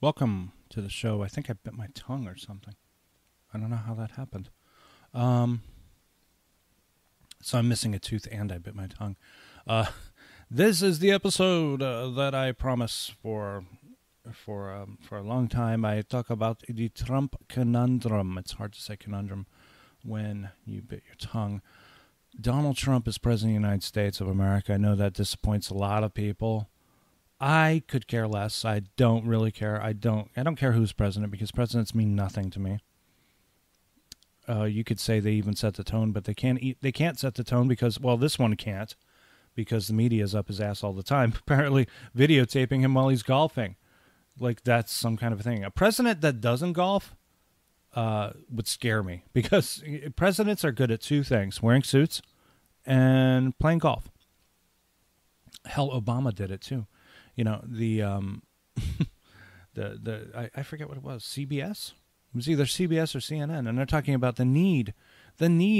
Welcome to the show. I think I bit my tongue or something. I don't know how that happened. Um, so I'm missing a tooth and I bit my tongue. Uh, this is the episode that I promise for a long time. I talk about the Trump conundrum. It's hard to say conundrum when you bit your tongue. Donald Trump is president of the United States of America. I know that disappoints a lot of people. I could care less. I don't really care. I don't care who's president because presidents mean nothing to me. You could say they even set the tone, but they can't set the tone because, well, this one can't because the media is up his ass all the time, apparently videotaping him while he's golfing. Like that's some kind of a thing. A president that doesn't golf would scare me because presidents are good at two things: wearing suits and playing golf. Hell, Obama did it too. You know, I forget what it was, CBS? It was either CBS or CNN, and they're talking about the need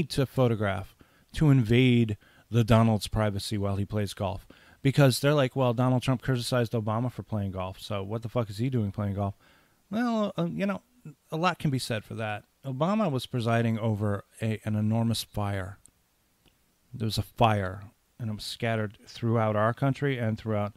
to photograph, to invade the Donald's privacy while he plays golf. Because they're like, well, Donald Trump criticized Obama for playing golf, so what the fuck is he doing playing golf? Well, a lot can be said for that. Obama was presiding over an enormous fire. There was a fire, and it was scattered throughout our country and throughout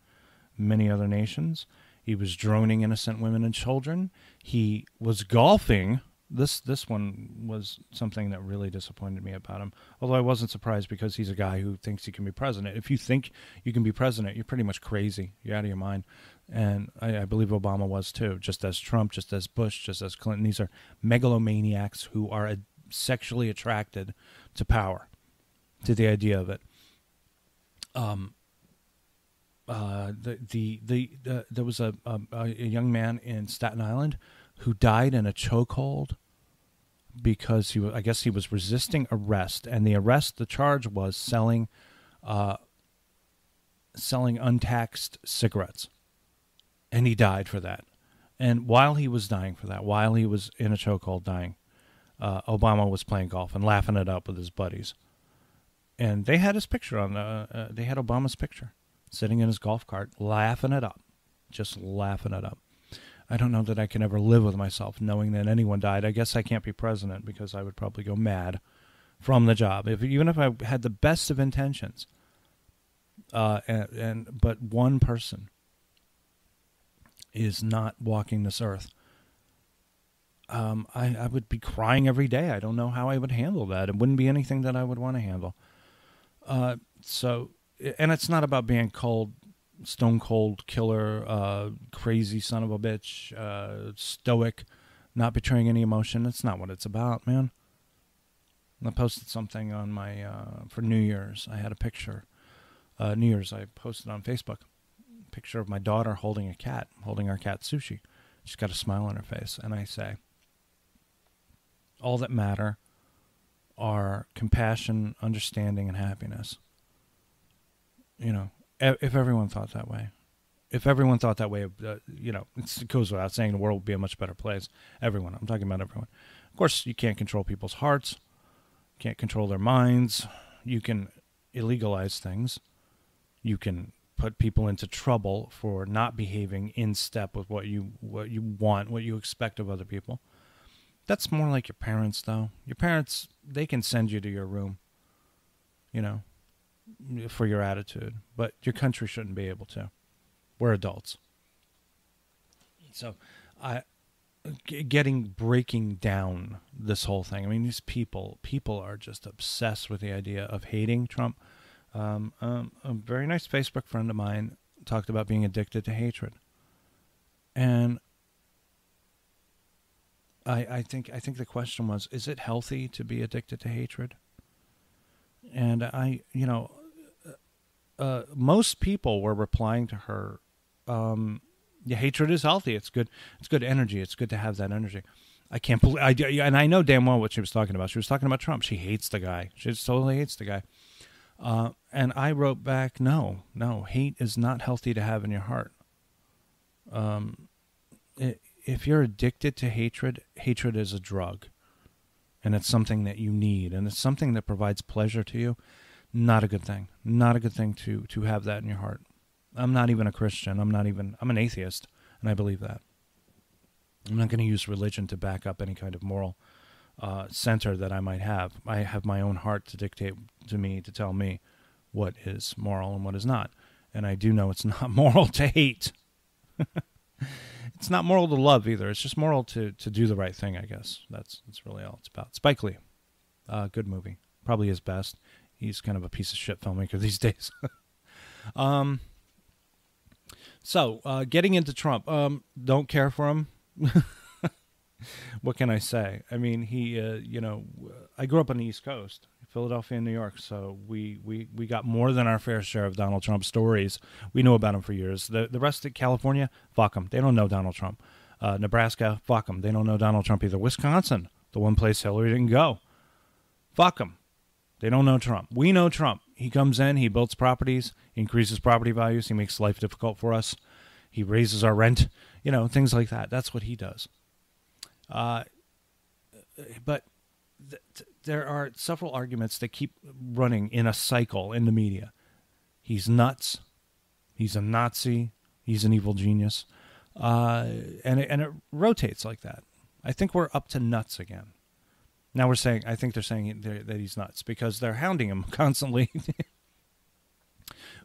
many other nations. He was droning innocent women and children. He was golfing. This one was something that really disappointed me about him. Although I wasn't surprised because he's a guy who thinks he can be president. If you think you can be president, you're pretty much crazy. You're out of your mind. And I believe Obama was too, just as Trump, just as Bush, just as Clinton. These are megalomaniacs who are sexually attracted to power, to the idea of it. There was a young man in Staten Island who died in a chokehold because I guess he was resisting arrest, and the charge was selling untaxed cigarettes, and he died for that. And while he was dying for that, while he was in a chokehold dying, Obama was playing golf and laughing it up with his buddies, and they had his picture on they had Obama's picture, sitting in his golf cart, laughing it up, just laughing it up. I don't know that I can ever live with myself knowing that anyone died. I guess I can't be president because I would probably go mad from the job. Even if I had the best of intentions, but one person is not walking this earth, I would be crying every day. I don't know how I would handle that. It wouldn't be anything that I would want to handle. And it's not about being cold, stone cold killer, crazy son of a bitch, stoic, not betraying any emotion. That's not what it's about, man. I posted something on my for New Year's. I had a picture. New Year's, I posted on Facebook a picture of my daughter holding our cat Sushi. She's got a smile on her face, and I say, all that matter are compassion, understanding, and happiness. You know, if everyone thought that way, it goes without saying the world would be a much better place. Everyone, I'm talking about everyone. Of course, you can't control people's hearts, can't control their minds. You can illegalize things. You can put people into trouble for not behaving in step with what you want, what you expect of other people. That's more like your parents, though. Your parents, they can send you to your room, for your attitude, but your country shouldn't be able to. We're adults. So breaking down this whole thing. I mean, these people are just obsessed with the idea of hating Trump. A very nice Facebook friend of mine talked about being addicted to hatred. And I think the question was, is it healthy to be addicted to hatred? And most people were replying to her, hatred is healthy. It's good. It's good energy. It's good to have that energy. I can't believe, and I know damn well what she was talking about. She was talking about Trump. She hates the guy. She just totally hates the guy. And I wrote back, no, hate is not healthy to have in your heart. If you're addicted to hatred is a drug. And it's something that you need, and it's something that provides pleasure to you. Not a good thing. Not a good thing to have that in your heart. I'm not even a Christian. I'm an atheist, and I believe that. I'm not going to use religion to back up any kind of moral center that I might have. I have my own heart to dictate to me, to tell me what is moral and what is not. And I do know it's not moral to hate. It's not moral to love either. It's just moral to do the right thing, I guess. That's really all it's about. Spike Lee, good movie. Probably his best. He's kind of a piece of shit filmmaker these days. So, getting into Trump, don't care for him. What can I say? I mean, he, I grew up on the East Coast, Philadelphia and New York, so we got more than our fair share of Donald Trump stories. We knew about him for years. The rest of California, fuck them. They don't know Donald Trump. Nebraska, fuck them. They don't know Donald Trump either. Wisconsin, the one place Hillary didn't go. Fuck them. They don't know Trump. We know Trump. He comes in, he builds properties, he increases property values, he makes life difficult for us, he raises our rent, things like that. That's what he does. But there are several arguments that keep running in a cycle in the media. He's nuts. He's a Nazi. He's an evil genius. And it rotates like that. I think we're up to nuts again. Now I think they're saying that he's nuts because they're hounding him constantly.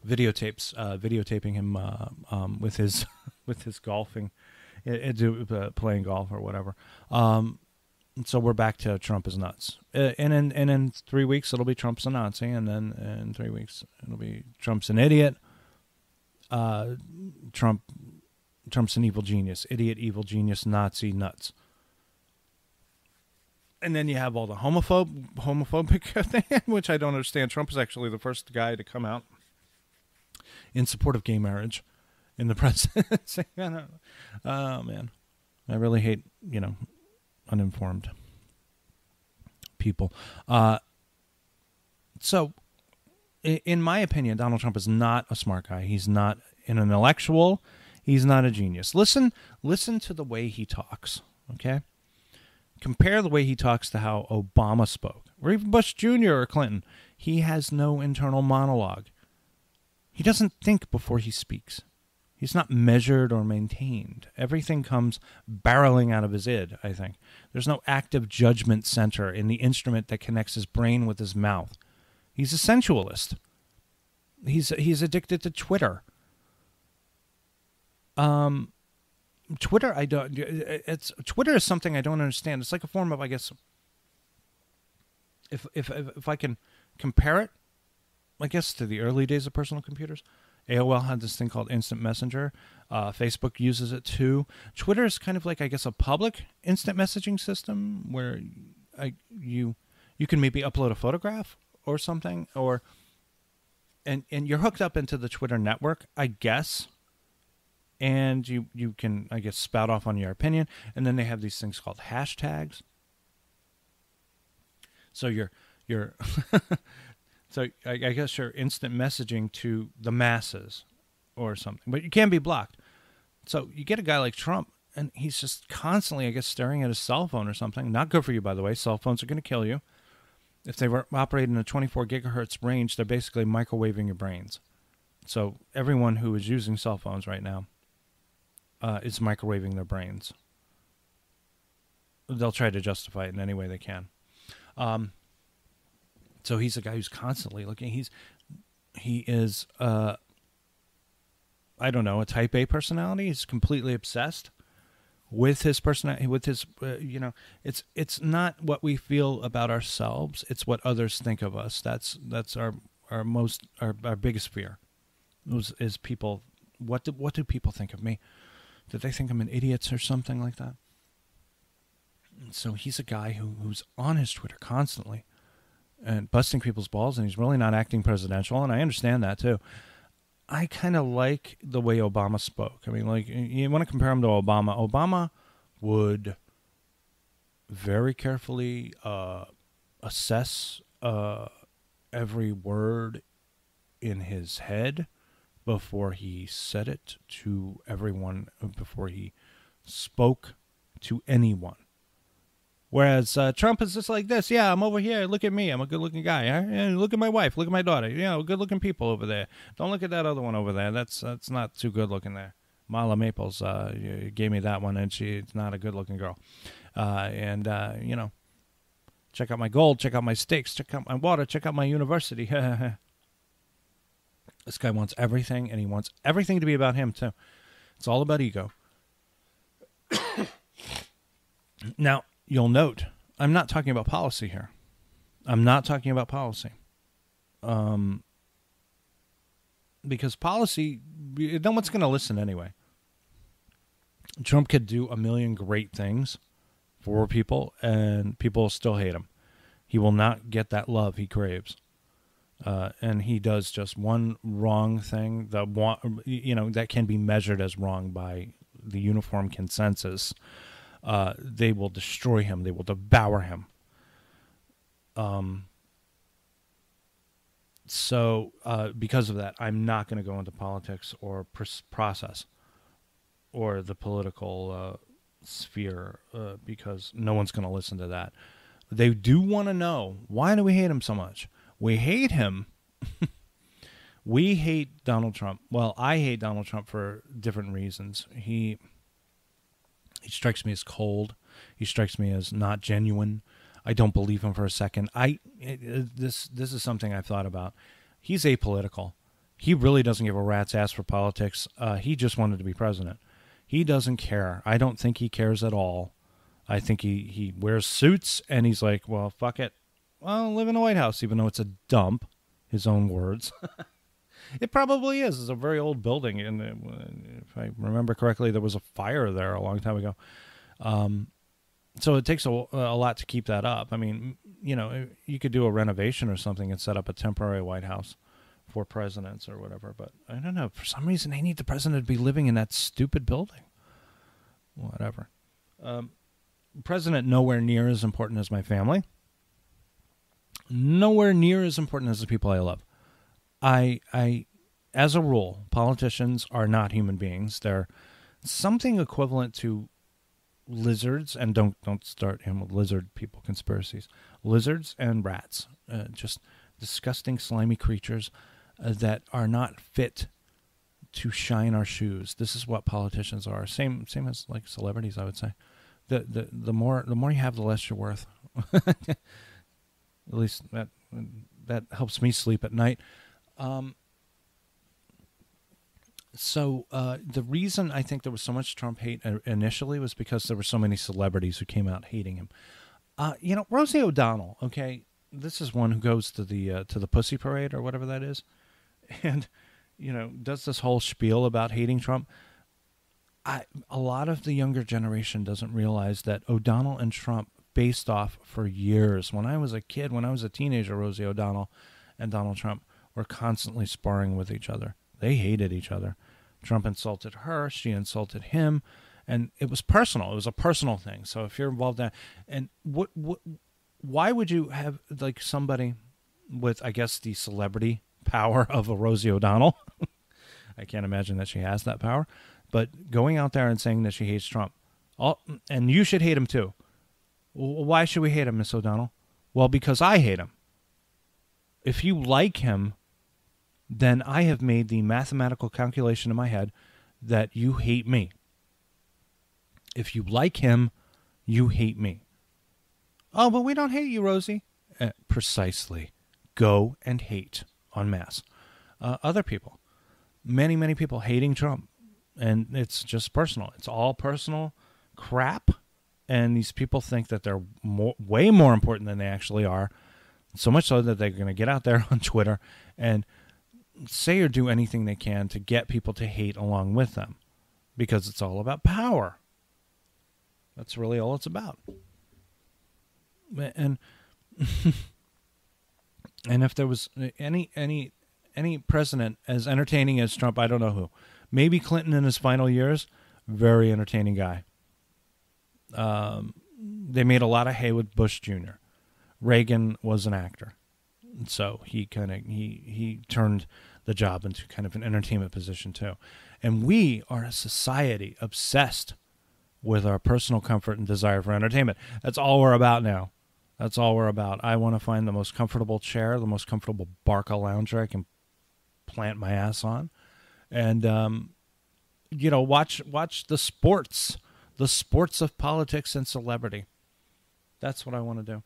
Videotaping him with his golfing, playing golf or whatever. So we're back to Trump is nuts. And in 3 weeks it'll be Trump's a Nazi, and then in 3 weeks it'll be Trump's an idiot. Trump's an evil genius, idiot, evil genius, Nazi, nuts. And then you have all the homophobic thing, which I don't understand. Trump is actually the first guy to come out in support of gay marriage in the presidency. Oh, man. I really hate, uninformed people. So, in my opinion, Donald Trump is not a smart guy. He's not an intellectual. He's not a genius. Listen to the way he talks, okay? Compare the way he talks to how Obama spoke, or even Bush Jr. or Clinton. He has no internal monologue. He doesn't think before he speaks. He's not measured or maintained. Everything comes barreling out of his id, I think. There's no active judgment center in the instrument that connects his brain with his mouth. He's a sensualist. He's addicted to Twitter. Twitter is something I don't understand. It's like a form of, I guess, if I can compare it, I guess, to the early days of personal computers. AOL had this thing called Instant Messenger. Facebook uses it too. Twitter is kind of like, I guess, a public instant messaging system where you can maybe upload a photograph or something, and you're hooked up into the Twitter network, I guess. And you can, I guess, spout off on your opinion. And then they have these things called hashtags. So you're so I guess you're instant messaging to the masses or something. But you can't be blocked. So you get a guy like Trump, and he's just constantly, I guess, staring at his cell phone or something. Not good for you, by the way. Cell phones are going to kill you. If they were operating in a 24 gigahertz range, they're basically microwaving your brains. So everyone who is using cell phones right now is microwaving their brains. They'll try to justify it in any way they can. So he's a guy who's constantly looking. He is I don't know, a type A personality. He's completely obsessed with his personality. With his it's not what we feel about ourselves. It's what others think of us. That's our biggest fear. Is people. What do people think of me? Did they think I'm an idiot or something like that? And so he's a guy who's on his Twitter constantly and busting people's balls, and he's really not acting presidential, and I understand that too. I kind of like the way Obama spoke. I mean, like, you want to compare him to Obama. Obama would very carefully assess every word in his head before he said it to everyone, before he spoke to anyone. Whereas Trump is just like this. Yeah, I'm over here. Look at me. I'm a good-looking guy. Yeah, look at my wife. Look at my daughter. Good-looking people over there. Don't look at that other one over there. That's not too good-looking there. Mala Maples gave me that one, and she's not a good-looking girl. Check out my gold, check out my steaks, check out my water, check out my university. This guy wants everything, and he wants everything to be about him, too. It's all about ego. Now, you'll note, I'm not talking about policy here. I'm not talking about policy. Because policy, no one's going to listen anyway. Trump could do a million great things for people, and people will still hate him. He will not get that love he craves. And he does just one wrong thing that can be measured as wrong by the uniform consensus. They will destroy him. They will devour him. So because of that, I'm not going to go into politics or process or the political sphere because no one's going to listen to that. They do want to know, why do we hate him so much? We hate him. We hate Donald Trump. Well, I hate Donald Trump for different reasons. He strikes me as cold. He strikes me as not genuine. I don't believe him for a second. This is something I've thought about. He's apolitical. He really doesn't give a rat's ass for politics. He just wanted to be president. He doesn't care. I don't think he cares at all. I think he wears suits, and he's like, well, fuck it. Well, I'll live in the White House, even though it's a dump. His own words. It probably is. It's a very old building, and if I remember correctly, there was a fire there a long time ago. So it takes a lot to keep that up. I mean, you could do a renovation or something and set up a temporary White House for presidents or whatever. But I don't know. For some reason, they need the president to be living in that stupid building. Whatever. President nowhere near as important as my family. Nowhere near as important as the people I love. I as a rule, politicians are not human beings. They're something equivalent to lizards, and don't start him with lizard people conspiracies. Lizards and rats, just disgusting, slimy creatures that are not fit to shine our shoes. This is what politicians are. Same as like celebrities, I would say. The more you have, the less you're worth. At least that helps me sleep at night. So the reason I think there was so much Trump hate initially was because there were so many celebrities who came out hating him. Rosie O'Donnell. Okay, this is one who goes to the Pussy Parade or whatever that is, and does this whole spiel about hating Trump. A lot of the younger generation doesn't realize that O'Donnell and Trump faced off for years. When I was a kid, when I was a teenager, Rosie O'Donnell and Donald Trump were constantly sparring with each other. They hated each other. Trump insulted her, she insulted him, and it was personal. It was a personal thing. So if you're involved in that, and why would you have like somebody with, I guess, the celebrity power of a Rosie O'Donnell? I can't imagine that she has that power. But going out there and saying that she hates Trump, and you should hate him too. Why should we hate him, Miss O'Donnell? Well, because I hate him. If you like him, then I have made the mathematical calculation in my head that you hate me. If you like him, you hate me. Oh, but we don't hate you, Rosie. Precisely. Go and hate en masse. Other people. Many, many people hating Trump. And it's just personal. It's all personal crap. And these people think that they're way more important than they actually are. So much so that they're going to get out there on Twitter and say or do anything they can to get people to hate along with them. Because it's all about power. That's really all it's about. And and if there was any president as entertaining as Trump, I don't know who. Maybe Clinton in his final years, very entertaining guy. They made a lot of hay with Bush Jr. Reagan was an actor, so he turned the job into kind of an entertainment position too. And we are a society obsessed with our personal comfort and desire for entertainment. That's all we're about now. That's all we're about. I want to find the most comfortable chair, the most comfortable Barca lounger I can plant my ass on. And, watch the sports of politics and celebrity. That's what I want to do.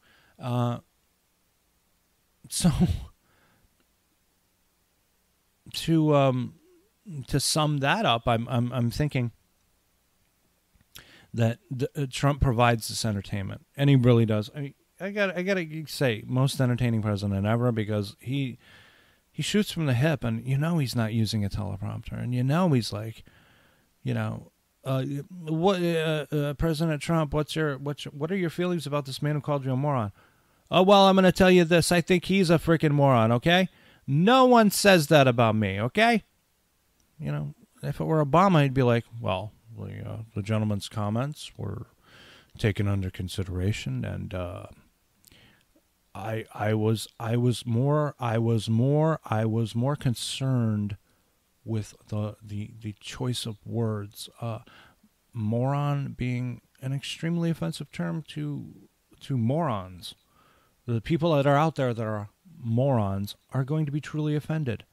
So to sum that up, I'm thinking that Trump provides this entertainment, and he really does. I mean, I gotta say, most entertaining president ever, because he shoots from the hip, and he's not using a teleprompter, and he's like, President Trump, what are your feelings about this man who called you a moron? Oh, well, I'm going to tell you this. I think he's a freaking moron, okay? No one says that about me, okay? If it were Obama, he'd be like, well, the gentleman's comments were taken under consideration, and I was more concerned with the choice of words. Moron being an extremely offensive term to morons. The people that are out there that are morons are going to be truly offended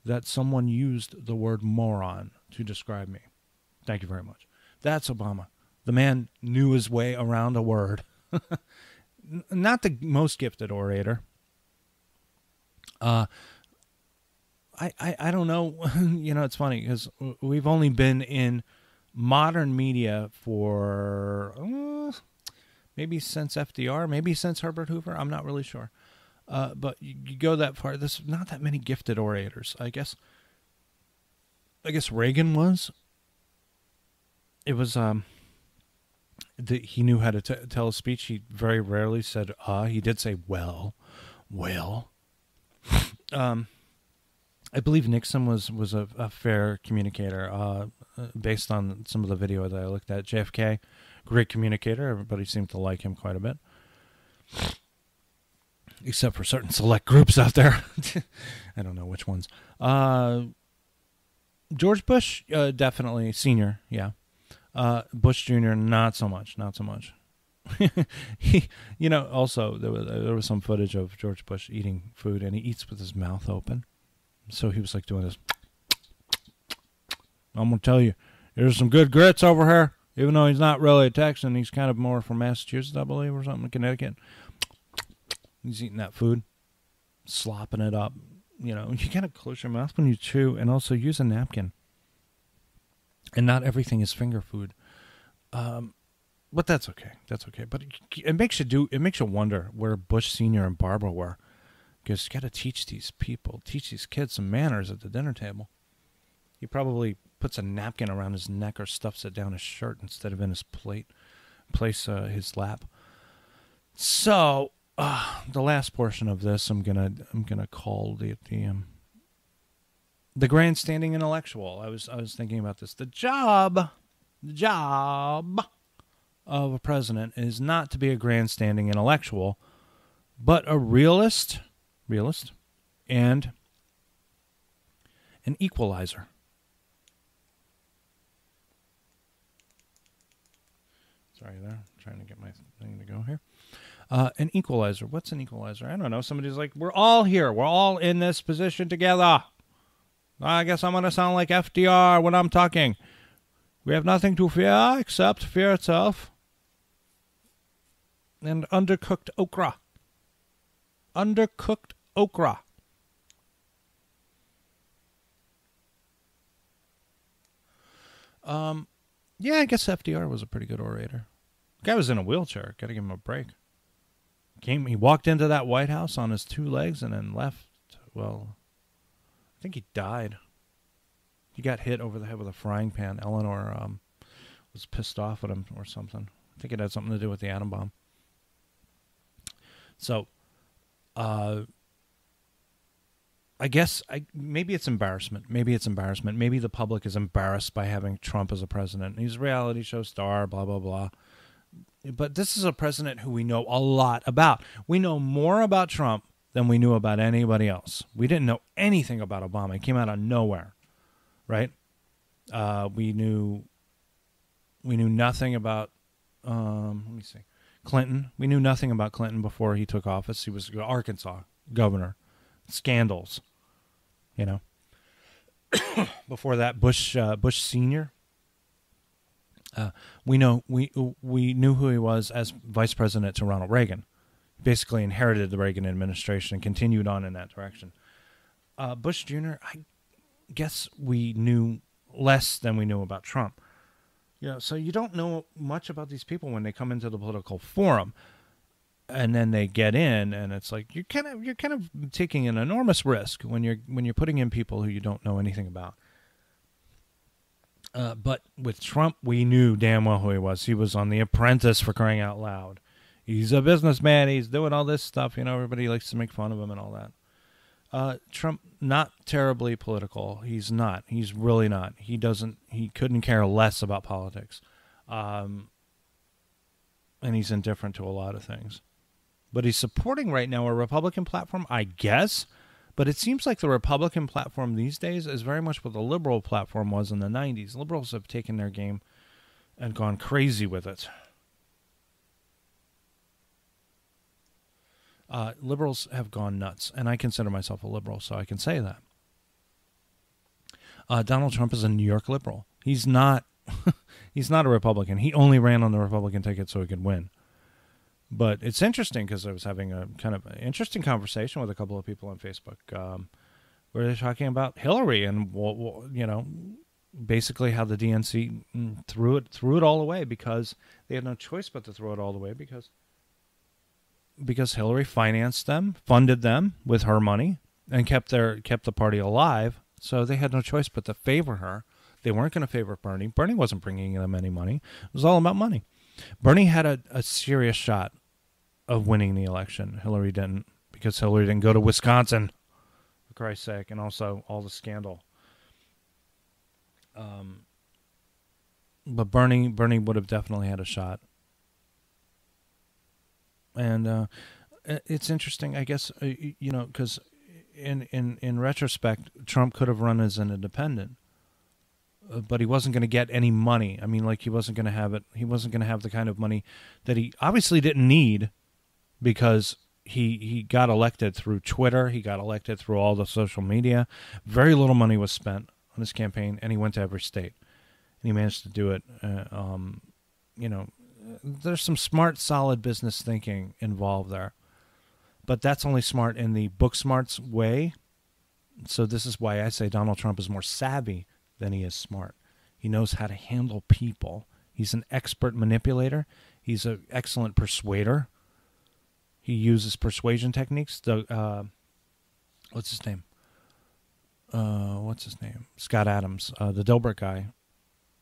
that someone used the word moron to describe me. Thank you very much. That's Obama. The man knew his way around a word. Not the most gifted orator. I don't know. It's funny because we've only been in modern media for maybe since FDR, maybe since Herbert Hoover. I'm not really sure. But you go that far. There's not that many gifted orators. I guess Reagan was. It was he knew how to tell a speech. He very rarely said He did say well. I believe Nixon was a fair communicator, based on some of the video that I looked at. JFK, great communicator. Everybody seemed to like him quite a bit, except for certain select groups out there. I don't know which ones. George Bush, definitely senior, yeah. Bush Jr., not so much. He, also there was some footage of George Bush eating food, and he eats with his mouth open. So he was like doing this. I'm going to tell you, there's some good grits over here, even though he's not really a Texan. He's kind of more from Massachusetts, I believe, or something, Connecticut. He's eating that food, slopping it up. You got to close your mouth when you chew, and also use a napkin. And not everything is finger food. But that's okay. But it makes you wonder where Bush Sr. and Barbara were. Because you got to teach these kids some manners at the dinner table. He probably puts a napkin around his neck or stuffs it down his shirt instead of in his his lap. So, the last portion of this, I'm gonna call the grandstanding intellectual. I was thinking about this. The job of a president is not to be a grandstanding intellectual, but a realist, and an equalizer. Sorry there, I'm trying to get my thing to go here. An equalizer. What's an equalizer? I don't know. Somebody's like, we're all here. We're all in this position together. I guess I'm going to sound like FDR when I'm talking. We have nothing to fear except fear itself. And undercooked okra. Undercooked okra. Yeah, I guess FDR was a pretty good orator. The guy was in a wheelchair. Got to give him a break. He walked into that White House on his two legs and then left. Well, I think he died. He got hit over the head with a frying pan. Eleanor was pissed off at him or something. I think it had something to do with the atom bomb. So, I guess maybe it's embarrassment. Maybe the public is embarrassed by having Trump as a president. He's a reality show star, blah, blah, blah. But this is a president who we know a lot about. We know more about Trump than we knew about anybody else. We didn't know anything about Obama. He came out of nowhere, right? We knew nothing about, Clinton. We knew nothing about Clinton before he took office. He was Arkansas governor. Scandals, Before that, Bush Sr., We knew who he was as vice president to Ronald Reagan. Basically inherited the Reagan administration and continued on in that direction. Bush Jr., I guess we knew less than we knew about Trump. So you don't know much about these people when they come into the political forum, and then they get in, and it's like you're kind of taking an enormous risk when you're putting in people who you don't know anything about. But with Trump, we knew damn well who he was. He was on The Apprentice, for crying out loud. He's a businessman. He's doing all this stuff. Everybody likes to make fun of him and all that. Trump, not terribly political. He's not. He's really not. He couldn't care less about politics. And he's indifferent to a lot of things. But he's supporting right now a Republican platform, I guess. But it seems like the Republican platform these days is very much what the liberal platform was in the 90s. Liberals have taken their game and gone crazy with it. Liberals have gone nuts, and I consider myself a liberal, so I can say that. Donald Trump is a New York liberal. He's not he's not a Republican. He only ran on the Republican ticket so he could win. But it's interesting because I was having a kind of interesting conversation with a couple of people on Facebook where they're talking about Hillary and, basically how the DNC threw it all away because they had no choice but to throw it all away because Hillary financed them, funded them with her money, and kept the party alive. So they had no choice but to favor her. They weren't going to favor Bernie. Bernie wasn't bringing them any money. It was all about money. Bernie had a serious shot of winning the election. Hillary didn't, because Hillary didn't go to Wisconsin, for Christ's sake, and also all the scandal. But Bernie would have definitely had a shot. And it's interesting, I guess, because in retrospect, Trump could have run as an independent, but he wasn't going to get any money. I mean, like, he wasn't going to have it. He wasn't going to have the kind of money that he obviously didn't need, because he got elected through Twitter. He got elected through all the social media. Very little money was spent on his campaign, and he went to every state. And he managed to do it. There's some smart, solid business thinking involved there. But that's only smart in the book smarts way. So this is why I say Donald Trump is more savvy than he is smart. He knows how to handle people. He's an expert manipulator. He's an excellent persuader. He uses persuasion techniques. What's his name? Scott Adams, the Dilbert guy,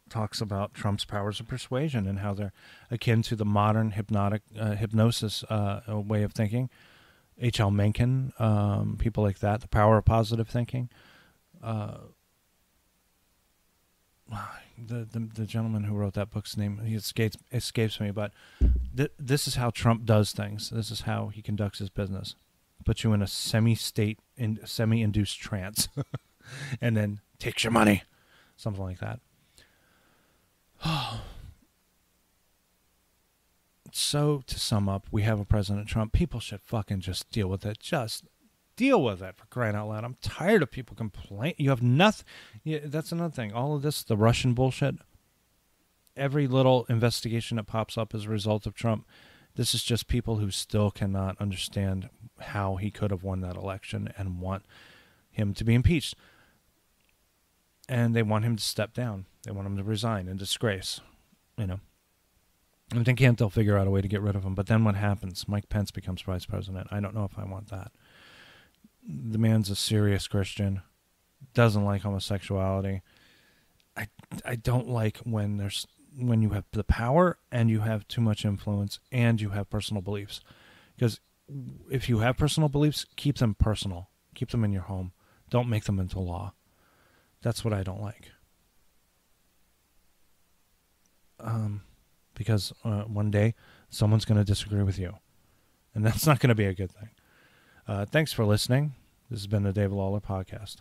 talks about Trump's powers of persuasion and how they're akin to the modern hypnosis way of thinking. H.L. Mencken, people like that, the power of positive thinking. The gentleman who wrote that book's name, he escapes me, but this is how Trump does things. This is how he conducts his business. Puts you in a semi-induced trance and then takes your money. Something like that. So, to sum up, we have a President Trump. People should fucking just deal with it. Just deal with it, for crying out loud. I'm tired of people complaining. You have nothing. Yeah, that's another thing. All of this, the Russian bullshit, every little investigation that pops up as a result of Trump, this is just people who still cannot understand how he could have won that election and want him to be impeached. And they want him to step down. They want him to resign in disgrace, And if they can't, they'll figure out a way to get rid of him. But then what happens? Mike Pence becomes vice president. I don't know if I want that. The man's a serious Christian, doesn't like homosexuality. I don't like when you have the power and you have too much influence and you have personal beliefs. Because if you have personal beliefs, keep them personal. Keep them in your home. Don't make them into law. That's what I don't like. Because one day someone's going to disagree with you, and that's not going to be a good thing. Thanks for listening. This has been the Dave Lawler Podcast.